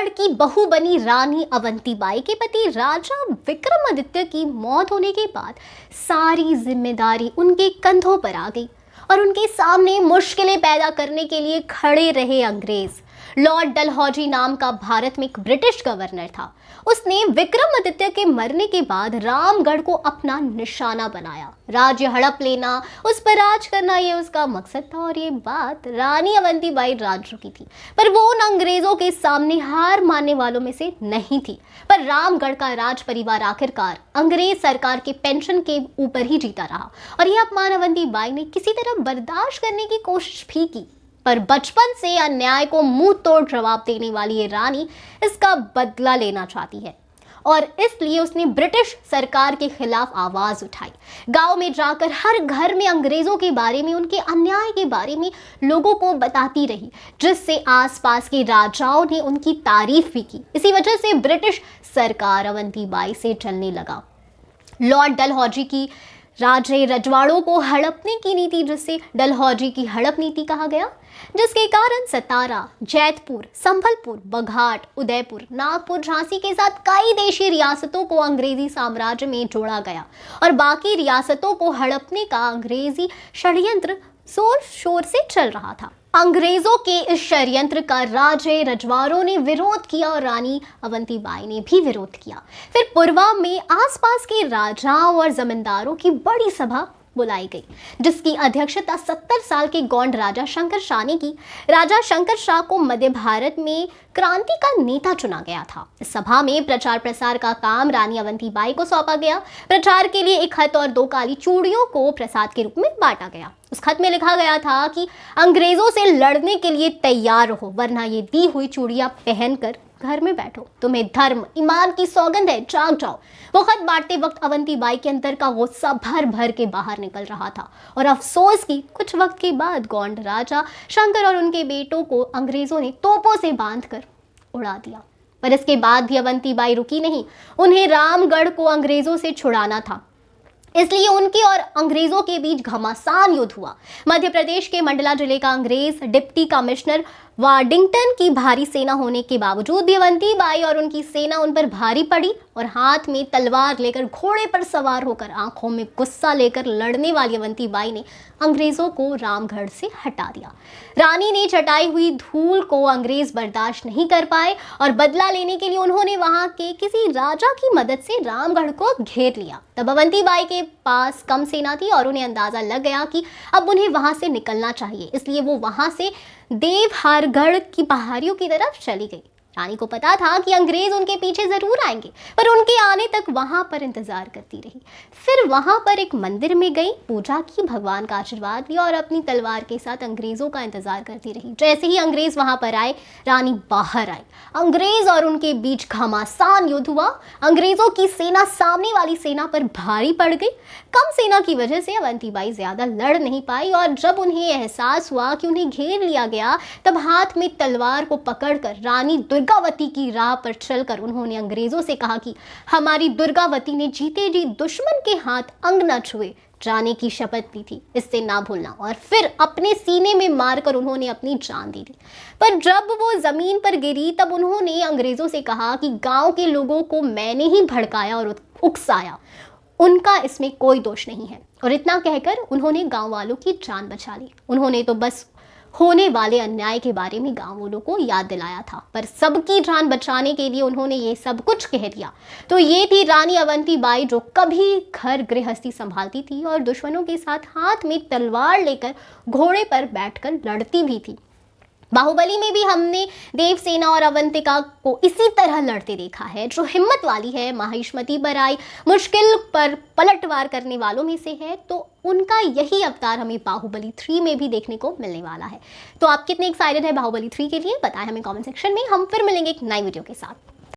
रामगढ़ की बहू बनी रानी अवंतीबाई के पति राजा विक्रमादित्य की मौत होने के बाद सारी जिम्मेदारी उनके कंधों पर आ गई और उनके सामने मुश्किलें पैदा करने के लिए खड़े रहे अंग्रेज। लॉर्ड डलहौजी नाम का भारत में एक ब्रिटिश गवर्नर था। उसने विक्रमादित्य के मरने के बाद रामगढ़ को अपना निशाना बनाया। राज्य हड़प लेना, उस पर राज करना, ये उसका मकसद था। और ये बात रानी अवंतीबाई राज रुकी थी, पर वो उन अंग्रेजों के सामने हार मानने वालों में से नहीं थी। पर रामगढ़ का राज परिवार आखिरकार अंग्रेज सरकार के पेंशन के ऊपर ही जीता रहा और यह अपमान अवंतीबाई ने किसी तरह बर्दाश्त करने की कोशिश भी की। पर बचपन से अन्याय को मुंह तोड़ जवाब देने वाली ये रानी इसका बदला लेना चाहती है और इसलिए उसने ब्रिटिश सरकार के खिलाफ आवाज उठाई। गांव में जाकर हर घर में अंग्रेजों के बारे में, उनके अन्याय के बारे में लोगों को बताती रही, जिससे आसपास के राजाओं ने उनकी तारीफ भी की। इसी वजह से ब्रिटिश सरकार अवंतीबाई से चलने लगा। लॉर्ड डलहौजी की राजे रजवाड़ों को हड़पने की नीति, जिसे डलहौजी की हड़प नीति कहा गया, जिसके कारण सतारा, जैतपुर, संभलपुर, बघाट, उदयपुर, नागपुर, झांसी के साथ कई देशी रियासतों को अंग्रेजी साम्राज्य में जोड़ा गया और बाकी रियासतों को हड़पने का अंग्रेजी षड्यंत्र जोर शोर से चल रहा था। अंग्रेजों के इस षड्यंत्र का राजे रजवाड़ों ने विरोध किया और रानी अवंतीबाई ने भी विरोध किया। फिर पुरवा में आसपास के राजाओं और जमींदारों की बड़ी सभा बुलाई गई, जिसकी अध्यक्षता 70 साल के गौंड राजा शंकर शाह ने की। राजा शंकर शाह को मध्य भारत में क्रांति का नेता चुना गया था। इस सभा में प्रचार प्रसार का काम रानी अवंतीबाई को सौंपा गया। प्रचार के लिए एक खत और 2 काली चूड़ियों को प्रसाद के रूप में बांटा गया। उस खत में लिखा गया था कि अंग्रेजों से लड़ने के लिए तैयार रहो, वरना ये दी हुई चूड़ियां पहनकर घर में बैठो। तुम्हें धर्म ईमान की सौगंध है, जाग जाओ। वो खत बांटते वक्त अवंतीबाई के अंदर का गुस्सा भर भर के बाहर निकल रहा था और अफसोस की कुछ वक्त के बाद गौंड राजा शंकर और उनके बेटों को अंग्रेजों ने तोपों से बांधकर उड़ा दिया। पर इसके बाद भी अवंतीबाई रुकी नहीं। उन्हें रामगढ़ को अंग्रेजों से छुड़ाना था, इसलिए उनके और अंग्रेजों के बीच घमासान युद्ध हुआ। मध्य प्रदेश के मंडला जिले का अंग्रेज डिप्टी कमिश्नर वार्डिंगटन की भारी सेना होने के बावजूद भी अवंतीबाई और उनकी सेना उन पर भारी पड़ी और हाथ में तलवार लेकर घोड़े पर सवार होकर आंखों में गुस्सा लेकर लड़ने वाली अवंतीबाई ने अंग्रेजों को रामगढ़ से हटा दिया। रानी ने चटाई हुई धूल को अंग्रेज बर्दाश्त नहीं कर पाए और बदला लेने के लिए उन्होंने वहां के किसी राजा की मदद से रामगढ़ को घेर लिया। तब अवंतीबाई के पास कम सेना थी और उन्हें अंदाजा लग गया कि अब उन्हें वहां से निकलना चाहिए, इसलिए वो वहां से देवहारगढ़ की पहाड़ियों की तरफ चली गई। रानी को पता था कि अंग्रेज उनके पीछे जरूर आएंगे, पर उनके आने तक वहां पर इंतजार करती रही। फिर वहां पर एक मंदिर में गई, पूजा की, भगवान का आशीर्वाद लिया और अपनी तलवार के साथ अंग्रेजों का इंतजार करती रही। जैसे ही अंग्रेज वहां पर आए, रानी बाहर आई। अंग्रेज और उनके बीच घमासान युद्ध हुआ। अंग्रेजों की सेना सामने वाली सेना पर भारी पड़ गई। कम सेना की वजह से अवंतीबाई ज्यादा लड़ नहीं पाई और जब उन्हें एहसास हुआ कि उन्हें घेर लिया गया, तब हाथ में तलवार को पकड़कर रानी दुर्गावती की राह पर चलकर उन्होंने अंग्रेजों से कहा कि हमारी दुर्गावती ने जीते जी दुश्मन के हाथ अंग न छुए जाने की शपथ ली थी, इससे ना भूलना। और फिर अपने सीने में मारकर उन्होंने अपनी जान दे दी। पर जब वो जमीन पर गिरी, तब उन्होंने अंग्रेजों से कहा कि गांव के लोगों को मैंने ही भड़काया और उकसाया, उनका इसमें कोई दोष नहीं है। और इतना कहकर उन्होंने गांव वालों की जान बचा ली। उन्होंने तो बस होने वाले अन्याय के बारे में गांव वालों को याद दिलाया था, पर सबकी जान बचाने के लिए उन्होंने ये सब कुछ कह दिया। तो ये थी रानी अवंतीबाई, जो कभी घर गृहस्थी संभालती थी और दुश्मनों के साथ हाथ में तलवार लेकर घोड़े पर बैठकर लड़ती भी थी। बाहुबली में भी हमने देवसेना और अवंतिका को इसी तरह लड़ते देखा है। जो हिम्मत वाली है, माहिष्मती पर आई, मुश्किल पर पलटवार करने वालों में से है, तो उनका यही अवतार हमें बाहुबली 3 में भी देखने को मिलने वाला है। तो आप कितने एक्साइटेड है बाहुबली 3 के लिए, बताएं हमें कमेंट सेक्शन में। हम फिर मिलेंगे एक नई वीडियो के साथ।